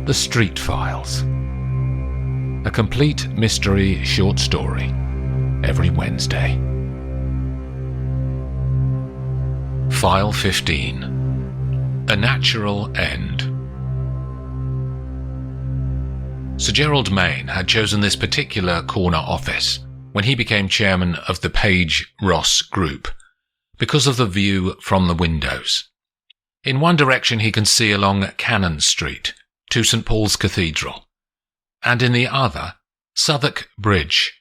The Street Files. A complete mystery short story every Wednesday. File 15. A Natural End. Sir Gerald Main had chosen this particular corner office when he became chairman of the Page-Ross Group because of the view from the windows. In one direction he can see along Cannon Street to St Paul's Cathedral, and in the other, Southwark Bridge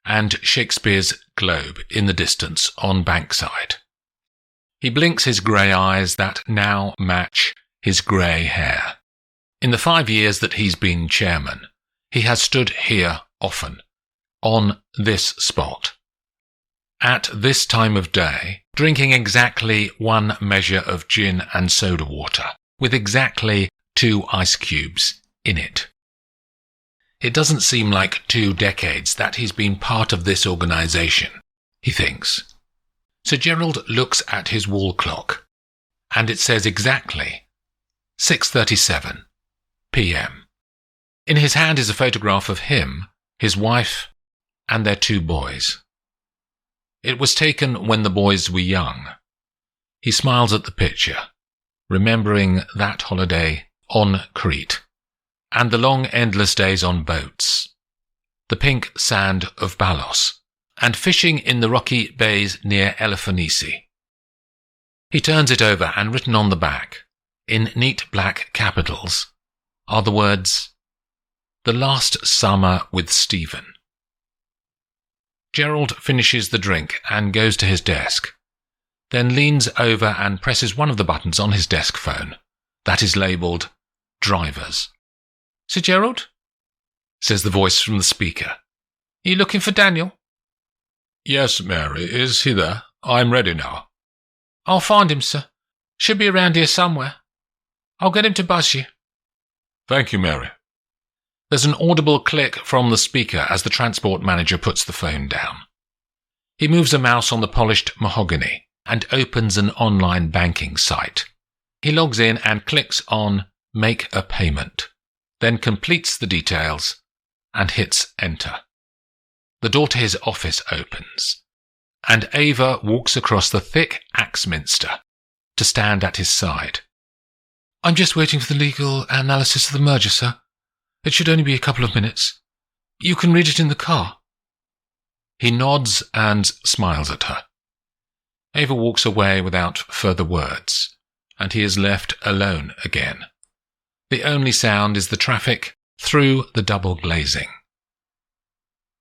and Shakespeare's Globe in the distance on Bankside. He blinks his grey eyes that now match his grey hair. In the 5 years that he's been chairman, he has stood here often, on this spot, at this time of day, drinking exactly 1 measure of gin and soda water, with exactly 2 ice cubes in it. It doesn't seem like 2 decades that he's been part of this organisation, he thinks. Sir Gerald looks at his wall clock, and it says exactly 6:37 p.m. In his hand is a photograph of him, his wife, and their 2 boys. It was taken when the boys were young. He smiles at the picture, remembering that holiday on Crete, and the long endless days on boats, the pink sand of Balos, and fishing in the rocky bays near Elefhanisi. He turns it over, and written on the back, in neat black capitals, are the words, "The Last Summer with Stephen." Gerald finishes the drink and goes to his desk, then leans over and presses one of the buttons on his desk phone, that is labelled Drivers. "Sir Gerald?" says the voice from the speaker. "Are you looking for Daniel?" "Yes, Mary. Is he there? I'm ready now." "I'll find him, sir. Should be around here somewhere. I'll get him to buzz you." "Thank you, Mary." There's an audible click from the speaker as the transport manager puts the phone down. He moves a mouse on the polished mahogany and opens an online banking site. He logs in and clicks on Make a Payment, then completes the details and hits Enter. The door to his office opens, and Ava walks across the thick Axminster to stand at his side. "I'm just waiting for the legal analysis of the merger, sir. It should only be a couple of minutes. You can read it in the car." He nods and smiles at her. Ava walks away without further words, and he is left alone again. The only sound is the traffic through the double glazing.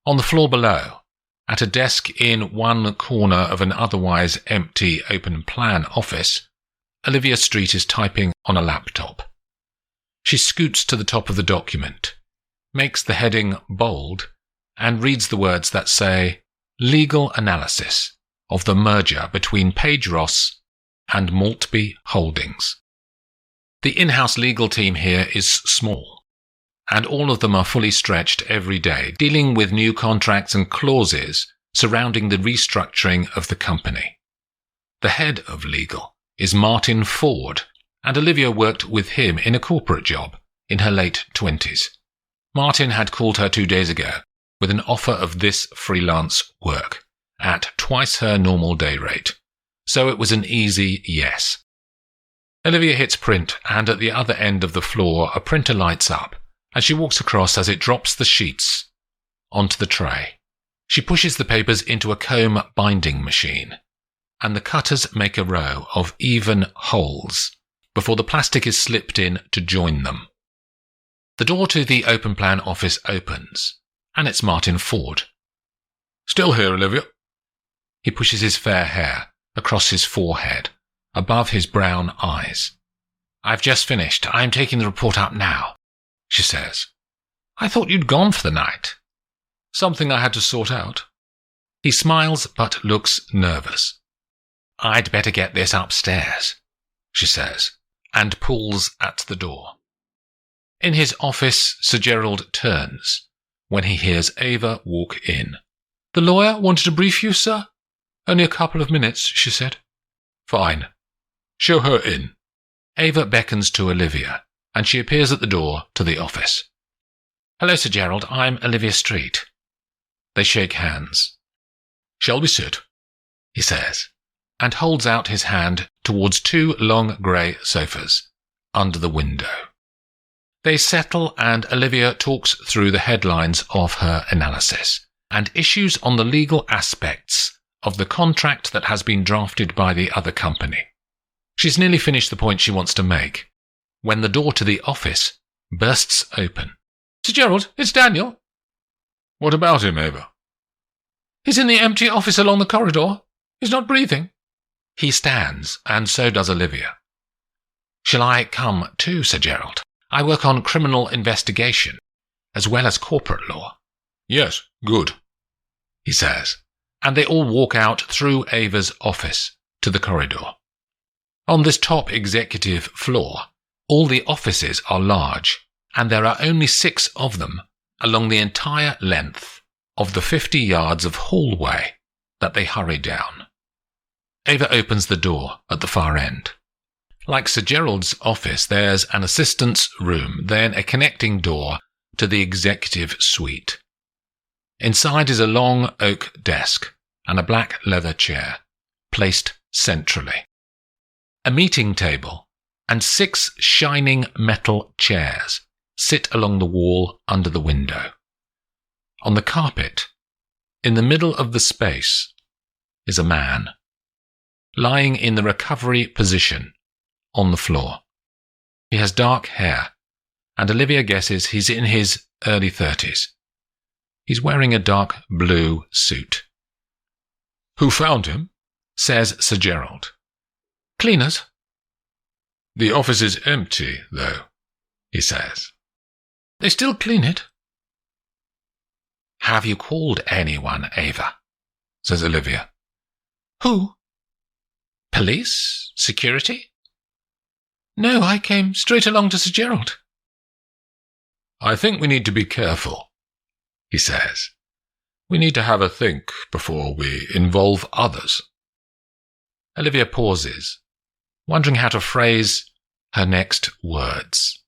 On the floor below, at a desk in one corner of an otherwise empty open-plan office, Olivia Street is typing on a laptop. She scoots to the top of the document, makes the heading bold, and reads the words that say, "Legal analysis of the merger between Page-Ross and Maltby Holdings." The in-house legal team here is small, and all of them are fully stretched every day, dealing with new contracts and clauses surrounding the restructuring of the company. The head of legal is Martin Ford, and Olivia worked with him in a corporate job in her late 20s. Martin had called her 2 days ago with an offer of this freelance work at twice her normal day rate, so it was an easy yes. Olivia hits print, and at the other end of the floor a printer lights up, and she walks across as it drops the sheets onto the tray. She pushes the papers into a comb binding machine, and the cutters make a row of even holes before the plastic is slipped in to join them. The door to the open plan office opens, and it's Martin Ford. "Still here, Olivia?" He pushes his fair hair across his forehead, above his brown eyes. "I've just finished. I'm taking the report up now," she says. "I thought you'd gone for the night." "Something I had to sort out." He smiles but looks nervous. "I'd better get this upstairs," she says, and pulls at the door. In his office, Sir Gerald turns when he hears Ava walk in. "The lawyer wanted to brief you, sir?" "Only a couple of minutes," she said. "Fine. Show her in." Ava beckons to Olivia, and she appears at the door to the office. "Hello, Sir Gerald. I'm Olivia Street." They shake hands. "Shall we sit?" he says, and holds out his hand towards two long grey sofas under the window. They settle, and Olivia talks through the headlines of her analysis and issues on the legal aspects of the contract that has been drafted by the other company. She's nearly finished the point she wants to make when the door to the office bursts open. "Sir Gerald, it's Daniel." "What about him, Ava?" "He's in the empty office along the corridor. He's not breathing." He stands, and so does Olivia. "Shall I come too, Sir Gerald? I work on criminal investigation, as well as corporate law." "Yes, good," he says, and they all walk out through Ava's office to the corridor. On this top executive floor, all the offices are large, and there are only 6 of them along the entire length of the 50 yards of hallway that they hurry down. Ava opens the door at the far end. Like Sir Gerald's office, there's an assistant's room, then a connecting door to the executive suite. Inside is a long oak desk and a black leather chair, placed centrally. A meeting table and 6 shining metal chairs sit along the wall under the window. On the carpet, in the middle of the space, is a man, lying in the recovery position on the floor. He has dark hair, and Olivia guesses he's in his early 30s. He's wearing a dark blue suit. "Who found him?" says Sir Gerald. "Cleaners." "The office is empty, though," he says. "They still clean it." "Have you called anyone, Ava?" says Olivia. "Who? Police? Security?" "No, I came straight along to Sir Gerald." "I think we need to be careful," he says. "We need to have a think before we involve others." Olivia pauses, wondering how to phrase her next words.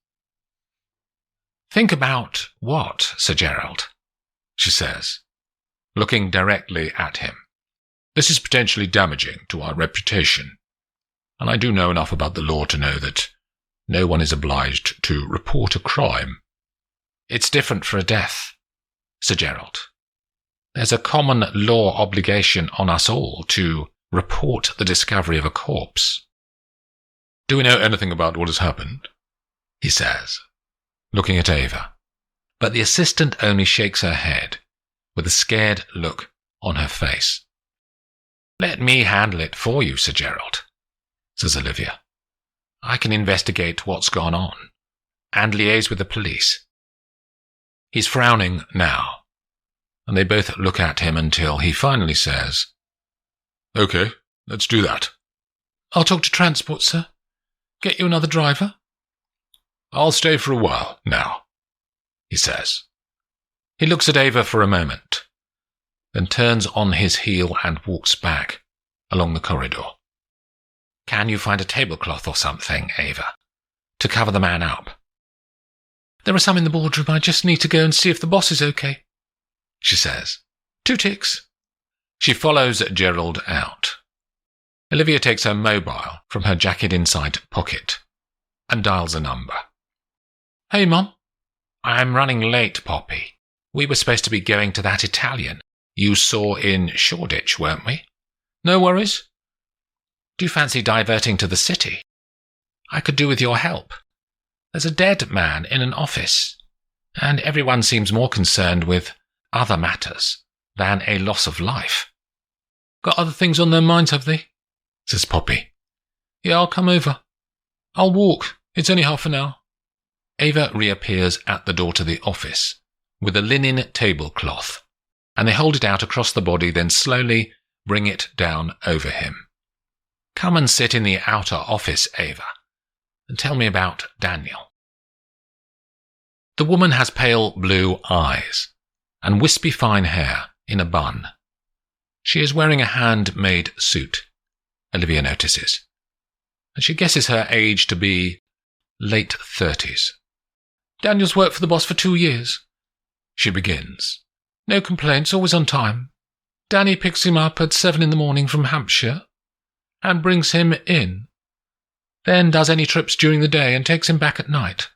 "Think about what, Sir Gerald?" she says, looking directly at him. "This is potentially damaging to our reputation, and I do know enough about the law to know that no one is obliged to report a crime." "It's different for a death, Sir Gerald. There's a common law obligation on us all to report the discovery of a corpse." "Do we know anything about what has happened?" he says, looking at Ava. But the assistant only shakes her head, with a scared look on her face. "Let me handle it for you, Sir Gerald," says Olivia. "I can investigate what's gone on, and liaise with the police." He's frowning now, and they both look at him until he finally says, "Okay, let's do that." "I'll talk to transport, sir. Get you another driver?" "I'll stay for a while now," he says. He looks at Ava for a moment, then turns on his heel and walks back along the corridor. "Can you find a tablecloth or something, Ava, to cover the man up?" "There are some in the boardroom. I just need to go and see if the boss is okay," she says. 2 ticks. She follows Gerald out. Olivia takes her mobile from her jacket inside pocket and dials a number. "Hey, Mom. I'm running late, Poppy. We were supposed to be going to that Italian you saw in Shoreditch, weren't we?" "No worries." "Do you fancy diverting to the city? I could do with your help. There's a dead man in an office, and everyone seems more concerned with other matters than a loss of life." "Got other things on their minds, have they?" says Poppy. "Yeah, I'll come over. I'll walk. It's only half an hour." Ava reappears at the door to the office with a linen tablecloth, and they hold it out across the body, then slowly bring it down over him. "Come and sit in the outer office, Ava, and tell me about Daniel." The woman has pale blue eyes and wispy fine hair in a bun. She is wearing a handmade suit, Olivia notices, and she guesses her age to be late 30s. "Daniel's worked for the boss for 2 years," she begins. "No complaints, always on time. Danny picks him up at 7 in the morning from Hampshire and brings him in, then does any trips during the day and takes him back at night.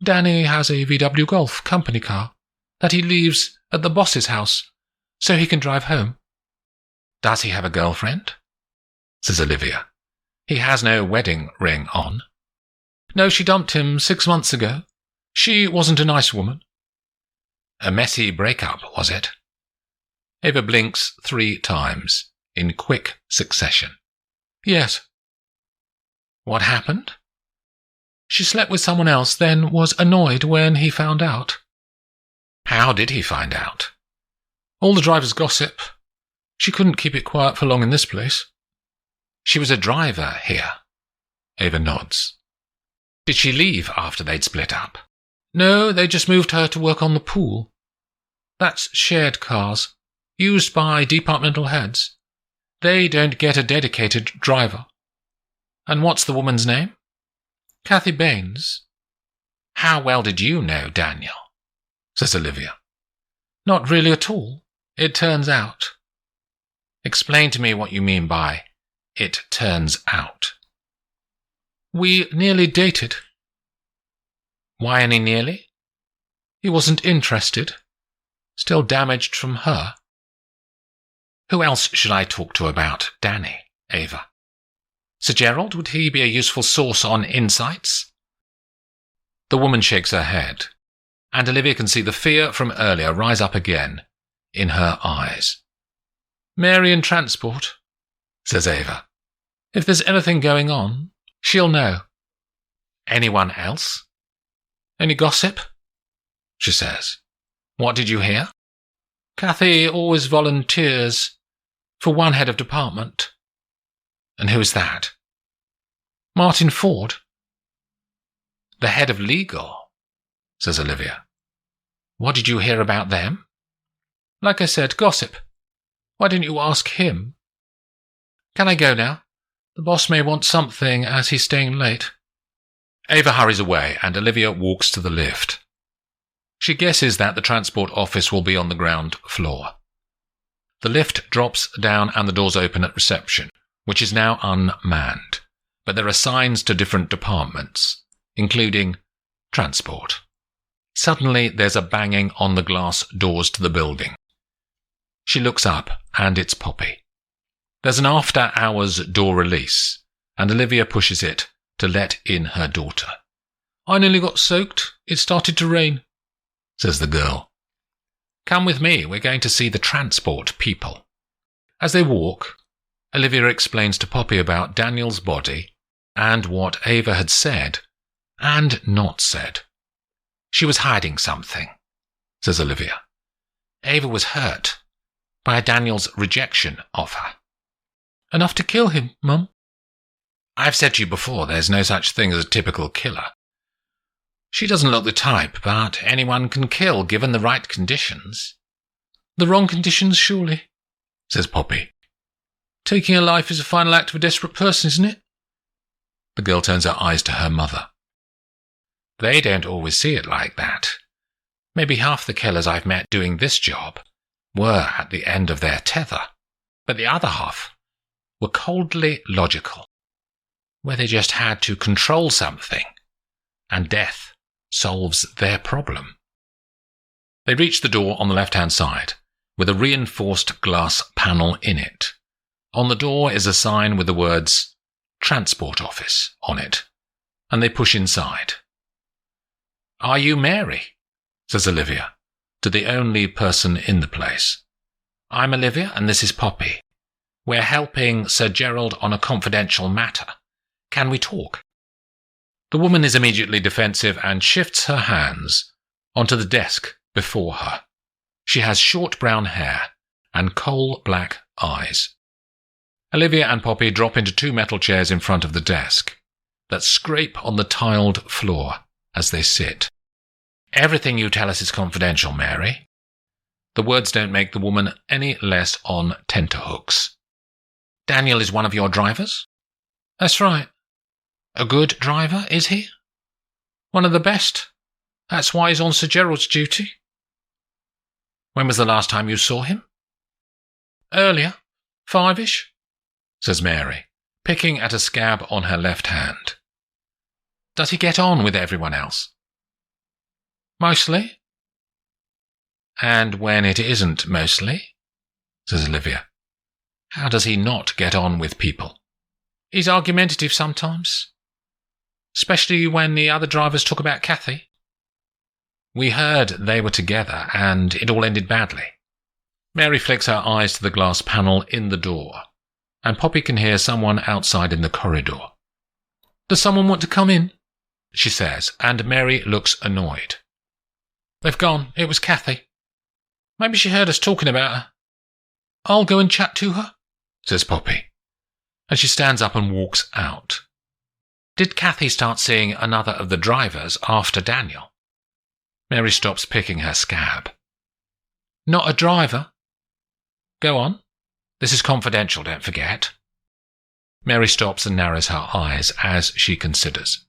Danny has a VW Golf company car that he leaves at the boss's house so he can drive home." "Does he have a girlfriend?" says Olivia. "He has no wedding ring on." "No, she dumped him 6 months ago. She wasn't a nice woman." "A messy breakup, was it?" Ava blinks 3 times in quick succession. "Yes." "What happened?" "She slept with someone else, then was annoyed when he found out." "How did he find out?" "All the drivers gossip. She couldn't keep it quiet for long in this place." "She was a driver here?" Ava nods. "Did she leave after they'd split up?" "No, they just moved her to work on the pool. That's shared cars, used by departmental heads. They don't get a dedicated driver." "And what's the woman's name?" "Kathy Baines." "How well did you know Daniel?" says Olivia. "Not really at all, it turns out." "Explain to me what you mean by it turns out." "We nearly dated." "Why any nearly?" "He wasn't interested. Still damaged from her." "Who else should I talk to about Danny, Ava? Sir Gerald, would he be a useful source on insights?" The woman shakes her head, and Olivia can see the fear from earlier rise up again in her eyes. "Mary in transport," says Ava. "If there's anything going on, she'll know." "Anyone else?" "Any gossip?" she says. "What did you hear?" "Kathy always volunteers for one head of department." "And who is that?" "Martin Ford." "The head of legal," says Olivia. "What did you hear about them?" "Like I said, gossip. Why didn't you ask him?" "Can I go now? The boss may want something as he's staying late." Ava hurries away and Olivia walks to the lift. She guesses that the transport office will be on the ground floor. The lift drops down and the doors open at reception, which is now unmanned, but there are signs to different departments, including transport. Suddenly there's a banging on the glass doors to the building. She looks up, and it's Poppy. There's an after-hours door release, and Olivia pushes it to let in her daughter. "I nearly got soaked. It started to rain," says the girl. "Come with me, we're going to see the transport people." As they walk, Olivia explains to Poppy about Daniel's body and what Ava had said and not said. "She was hiding something," says Olivia. "Ava was hurt by Daniel's rejection of her." "Enough to kill him, Mum." "I've said to you before, there's no such thing as a typical killer. She doesn't look the type, but anyone can kill given the right conditions." "The wrong conditions, surely," says Poppy. "Taking a life is a final act of a desperate person, isn't it?" The girl turns her eyes to her mother. "They don't always see it like that. Maybe half the killers I've met doing this job were at the end of their tether, but the other half were coldly logical, where they just had to control something, and death solves their problem." They reach the door on the left-hand side, with a reinforced glass panel in it. On the door is a sign with the words "Transport Office" on it, and they push inside. "Are you Mary?" says Olivia, to the only person in the place. "I'm Olivia, and this is Poppy. We're helping Sir Gerald on a confidential matter. Can we talk?" The woman is immediately defensive and shifts her hands onto the desk before her. She has short brown hair and coal-black eyes. Olivia and Poppy drop into 2 metal chairs in front of the desk that scrape on the tiled floor as they sit. "Everything you tell us is confidential, Mary." The words don't make the woman any less on tenterhooks. "Daniel is one of your drivers?" "That's right." A good driver, is he? One of the best. That's why he's on Sir Gerald's duty. When was the last time you saw him? Earlier, 5-ish, says Mary, picking at a scab on her left hand. Does he get on with everyone else? Mostly. And when it isn't mostly, says Olivia, how does he not get on with people? He's argumentative sometimes, especially when the other drivers talk about Cathy. We heard they were together and it all ended badly. Mary flicks her eyes to the glass panel in the door, and Poppy can hear someone outside in the corridor. Does someone want to come in? She says, and Mary looks annoyed. They've gone. It was Cathy. Maybe she heard us talking about her. I'll go and chat to her, says Poppy, and she stands up and walks out. Did Cathy start seeing another of the drivers after Daniel? Mary stops picking her scab. Not a driver. Go on. This is confidential, don't forget. Mary stops and narrows her eyes as she considers.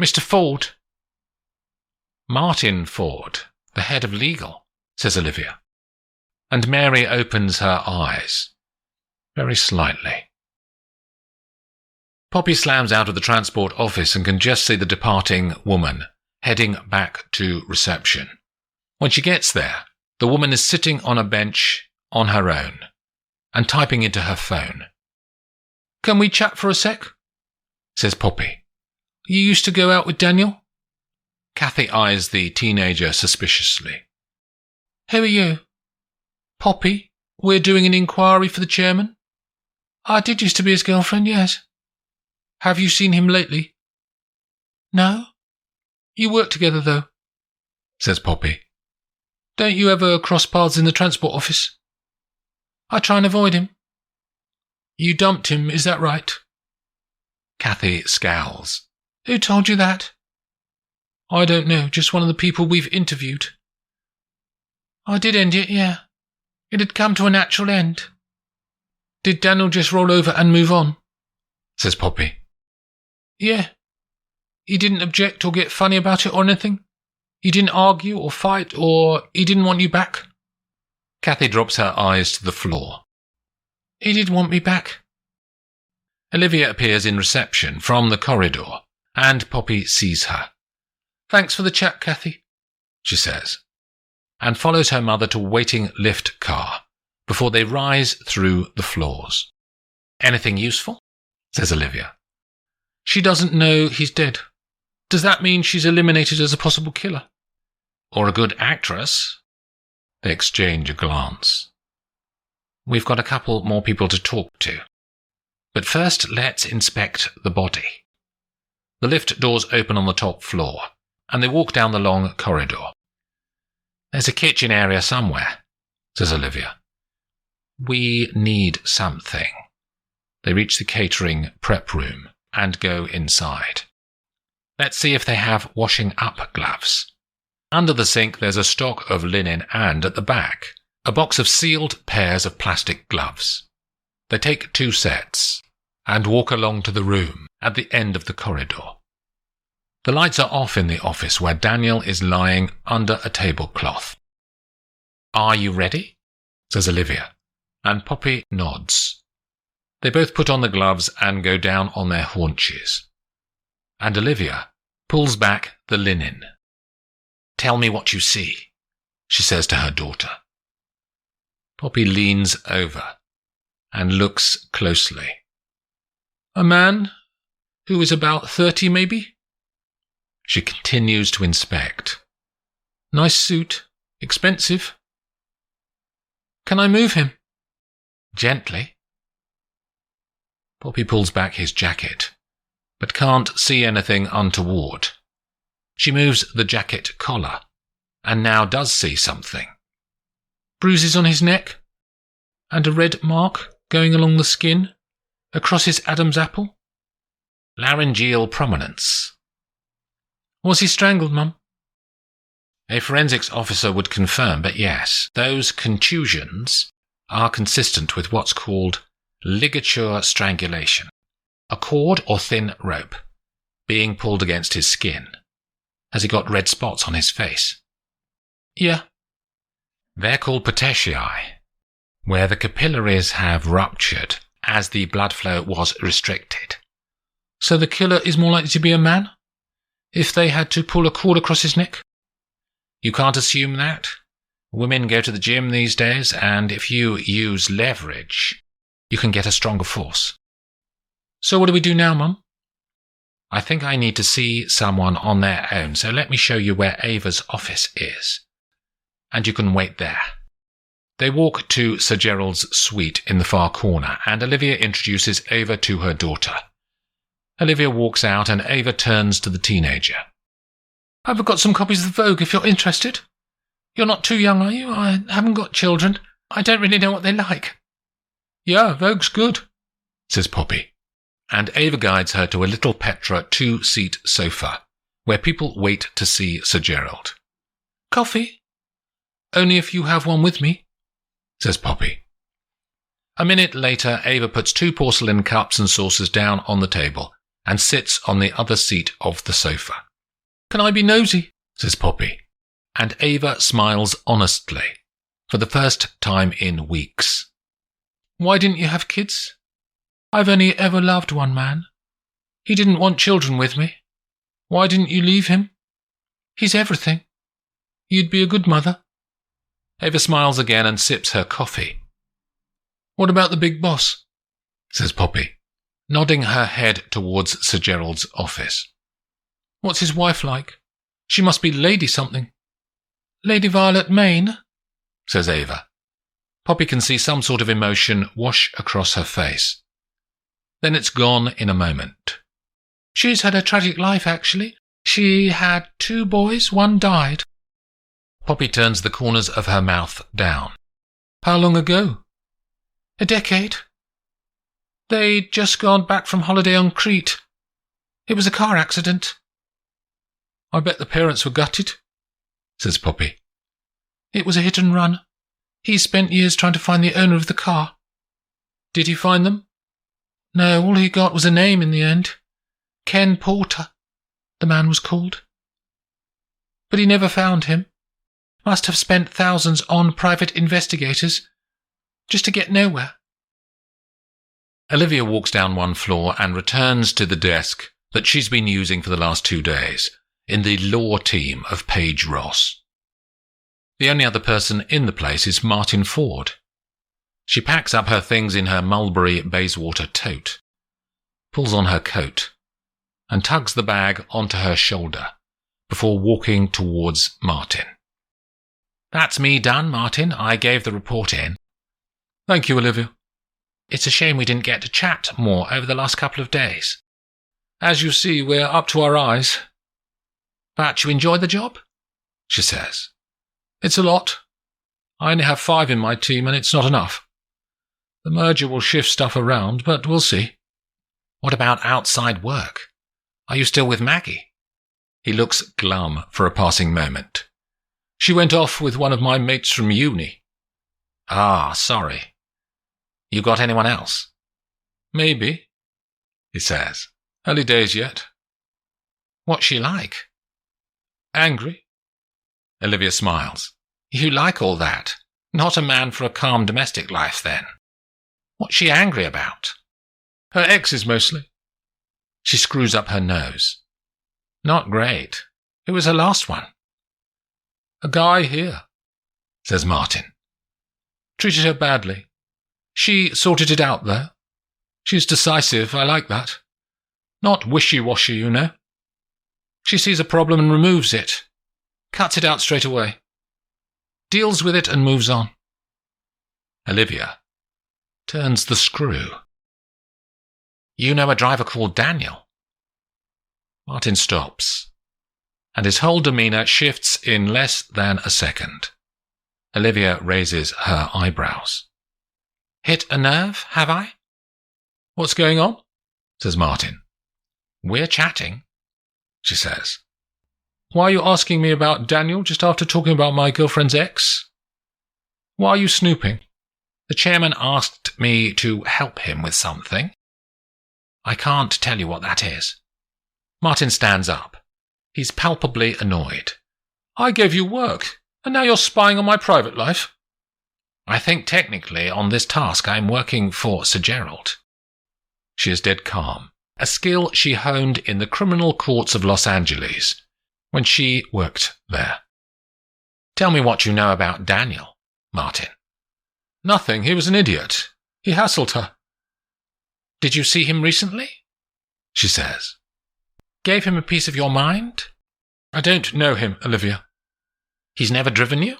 Mr. Ford. Martin Ford, the head of legal, says Olivia. And Mary opens her eyes, very slightly. Poppy slams out of the transport office and can just see the departing woman heading back to reception. When she gets there, the woman is sitting on a bench on her own and typing into her phone. Can we chat for a sec? Says Poppy. You used to go out with Daniel? Cathy eyes the teenager suspiciously. Who are you? Poppy, we're doing an inquiry for the chairman. I did used to be his girlfriend, yes. Have you seen him lately? No. You work together, though, says Poppy. Don't you ever cross paths in the transport office? I try and avoid him. You dumped him, is that right? Cathy scowls. Who told you that? I don't know, just one of the people we've interviewed. I did end it, yeah. It had come to a natural end. Did Daniel just roll over and move on? Says Poppy. Yeah. He didn't object or get funny about it or anything? He didn't argue or fight, or he didn't want you back? Cathy drops her eyes to the floor. He did want me back. Olivia appears in reception from the corridor, and Poppy sees her. Thanks for the chat, Cathy, she says, and follows her mother to a waiting lift car before they rise through the floors. Anything useful? Says Olivia. She doesn't know he's dead. Does that mean she's eliminated as a possible killer? Or a good actress? They exchange a glance. We've got a couple more people to talk to. But first, let's inspect the body. The lift doors open on the top floor, and they walk down the long corridor. There's a kitchen area somewhere, says Olivia. We need something. They reach the catering prep room and go inside. Let's see if they have washing up gloves. Under the sink there's a stock of linen and, at the back, a box of sealed pairs of plastic gloves. They take 2 sets and walk along to the room at the end of the corridor. The lights are off in the office where Daniel is lying under a tablecloth. Are you ready? Says Olivia, and Poppy nods. They both put on the gloves and go down on their haunches. And Olivia pulls back the linen. Tell me what you see, she says to her daughter. Poppy leans over and looks closely. A man who is about 30, maybe? She continues to inspect. Nice suit. Expensive. Can I move him? Gently. Poppy pulls back his jacket, but can't see anything untoward. She moves the jacket collar, and now does see something. Bruises on his neck, and a red mark going along the skin, across his Adam's apple. Laryngeal prominence. Was he strangled, Mum? A forensics officer would confirm, but yes, those contusions are consistent with what's called ligature strangulation. A cord or thin rope, being pulled against his skin. Has he got red spots on his face? Yeah. They're called petechiae, where the capillaries have ruptured as the blood flow was restricted. So the killer is more likely to be a man? If they had to pull a cord across his neck? You can't assume that. Women go to the gym these days, and if you use leverage, you can get a stronger force. So what do we do now, Mum? I think I need to see someone on their own, so let me show you where Ava's office is. And you can wait there. They walk to Sir Gerald's suite in the far corner, and Olivia introduces Ava to her daughter. Olivia walks out, and Ava turns to the teenager. I've got some copies of Vogue if you're interested. You're not too young, are you? I haven't got children. I don't really know what they like. Yeah, Vogue's good, says Poppy. And Ava guides her to a little Petra 2-seat sofa, where people wait to see Sir Gerald. Coffee? Only if you have one with me, says Poppy. A minute later, Ava puts 2 porcelain cups and saucers down on the table and sits on the other seat of the sofa. Can I be nosy? Says Poppy. And Ava smiles honestly, for the first time in weeks. Why didn't you have kids? I've only ever loved one man. He didn't want children with me. Why didn't you leave him? He's everything. You'd be a good mother. Ava smiles again and sips her coffee. What about the big boss? Says Poppy, nodding her head towards Sir Gerald's office. What's his wife like? She must be Lady something. Lady Violet Main? Says Ava. Poppy can see some sort of emotion wash across her face. Then it's gone in a moment. She's had a tragic life, actually. She had 2 boys, one died. Poppy turns the corners of her mouth down. How long ago? A decade. They'd just gone back from holiday on Crete. It was a car accident. I bet the parents were gutted, says Poppy. It was a hit and run. He spent years trying to find the owner of the car. Did he find them? No, all he got was a name in the end. Ken Porter, the man was called. But he never found him. Must have spent thousands on private investigators, just to get nowhere. Olivia walks down one floor and returns to the desk that she's been using for the last 2 days in the law team of Paige Ross. The only other person in the place is Martin Ford. She packs up her things in her mulberry Bayswater tote, pulls on her coat, and tugs the bag onto her shoulder before walking towards Martin. That's me done, Martin. I gave the report in. Thank you, Olivia. It's a shame we didn't get to chat more over the last couple of days. As you see, we're up to our eyes. But you enjoy the job? She says. It's a lot. I only have 5 in my team, and it's not enough. The merger will shift stuff around, but we'll see. What about outside work? Are you still with Maggie? He looks glum for a passing moment. She went off with one of my mates from uni. Ah, sorry. You got anyone else? Maybe, he says. Early days yet. What's she like? Angry. Olivia smiles. You like all that. Not a man for a calm domestic life, then. What's she angry about? Her exes, mostly. She screws up her nose. Not great. Who was her last one? A guy here, says Martin. Treated her badly. She sorted it out, though. She's decisive, I like that. Not wishy-washy, you know. She sees a problem and removes it. Cuts it out straight away. Deals with it and moves on. Olivia turns the screw. You know a driver called Daniel? Martin stops, and his whole demeanour shifts in less than a second. Olivia raises her eyebrows. Hit a nerve, have I? What's going on? Says Martin. We're chatting, she says. Why are you asking me about Daniel just after talking about my girlfriend's ex? Why are you snooping? The chairman asked me to help him with something. I can't tell you what that is. Martin stands up. He's palpably annoyed. I gave you work, and now you're spying on my private life. I think technically on this task I'm working for Sir Gerald. She is dead calm, a skill she honed in the criminal courts of Los Angeles when she worked there. Tell me what you know about Daniel, Martin. Nothing. He was an idiot. He hassled her. Did you see him recently? She says. Gave him a piece of your mind? I don't know him, Olivia. He's never driven you?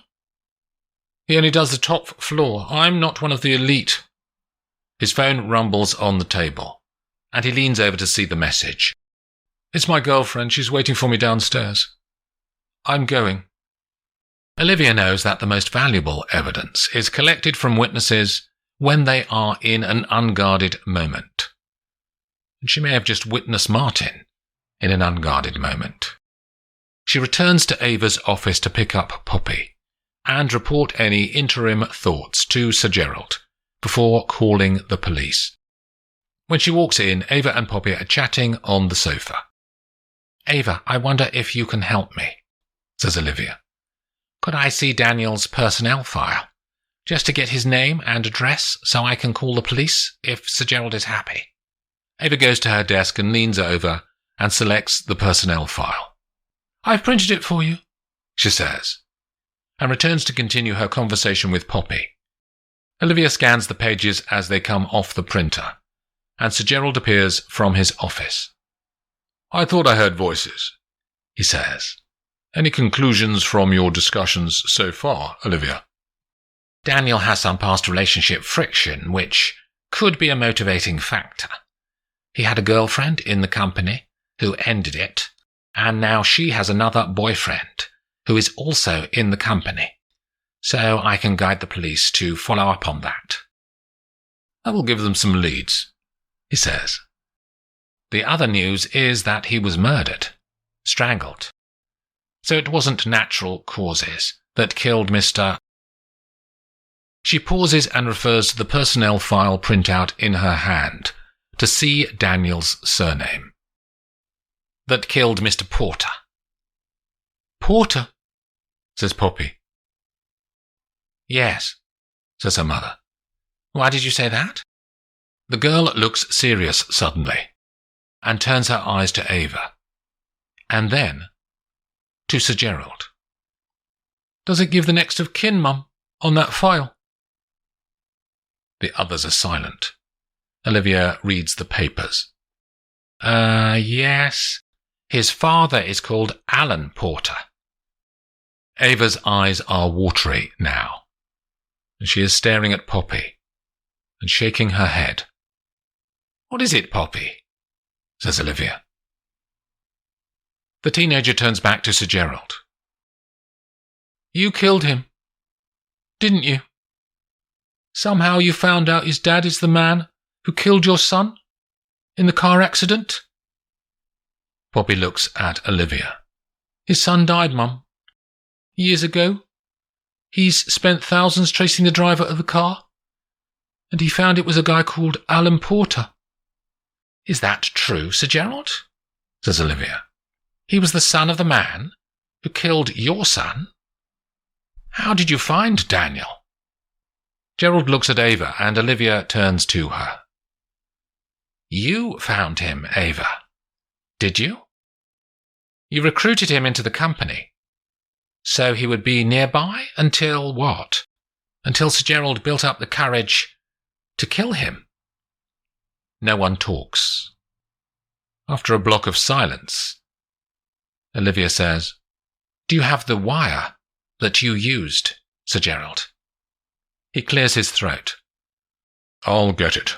He only does the top floor. I'm not one of the elite. His phone rumbles on the table, and he leans over to see the message. It's my girlfriend. She's waiting for me downstairs. I'm going. Olivia knows that the most valuable evidence is collected from witnesses when they are in an unguarded moment. And she may have just witnessed Martin in an unguarded moment. She returns to Ava's office to pick up Poppy and report any interim thoughts to Sir Gerald before calling the police. When she walks in, Ava and Poppy are chatting on the sofa. Ava, I wonder if you can help me, says Olivia. Could I see Daniel's personnel file, just to get his name and address so I can call the police if Sir Gerald is happy? Ava goes to her desk and leans over and selects the personnel file. I've printed it for you, she says, and returns to continue her conversation with Poppy. Olivia scans the pages as they come off the printer, and Sir Gerald appears from his office. I thought I heard voices, he says. Any conclusions from your discussions so far, Olivia? Daniel has some past relationship friction, which could be a motivating factor. He had a girlfriend in the company who ended it, and now she has another boyfriend who is also in the company. So I can guide the police to follow up on that. That will give them some leads, he says. The other news is that he was murdered, strangled. So it wasn't natural causes that killed Mr. She pauses and refers to the personnel file printout in her hand to see Daniel's surname. That killed Mr. Porter. Porter, says Poppy. Yes, says her mother. Why did you say that? The girl looks serious suddenly and turns her eyes to Ava, and then to Sir Gerald. Does it give the next of kin, Mum, on that file? The others are silent. Olivia reads the papers. Yes. His father is called Alan Porter. Ava's eyes are watery now, and she is staring at Poppy and shaking her head. What is it, Poppy? Says Olivia. The teenager turns back to Sir Gerald. You killed him, didn't you? Somehow you found out his dad is the man who killed your son in the car accident? Poppy looks at Olivia. His son died, Mum. Years ago. He's spent thousands tracing the driver of the car, and he found it was a guy called Alan Porter. Is that true, Sir Gerald? Says Olivia. He was the son of the man who killed your son? How did you find Daniel? Gerald looks at Ava, and Olivia turns to her. You found him, Ava, did you? You recruited him into the company, so he would be nearby until what? Until Sir Gerald built up the courage to kill him. No one talks. After a block of silence, Olivia says, Do you have the wire that you used, Sir Gerald? He clears his throat. I'll get it.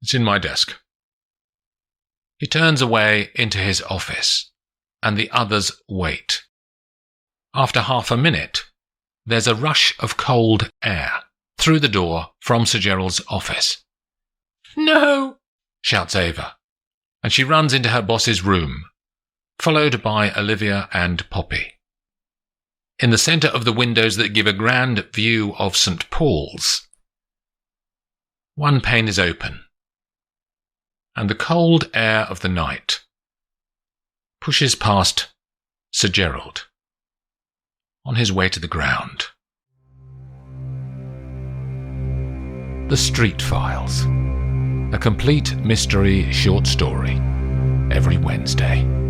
It's in my desk. He turns away into his office, and the others wait. After half a minute, there's a rush of cold air through the door from Sir Gerald's office. No! Shouts Ava, and she runs into her boss's room, followed by Olivia and Poppy. In the centre of the windows that give a grand view of St. Paul's, one pane is open, and the cold air of the night. Pushes past Sir Gerald on his way to the ground. The Street Files, a complete mystery short story, every Wednesday.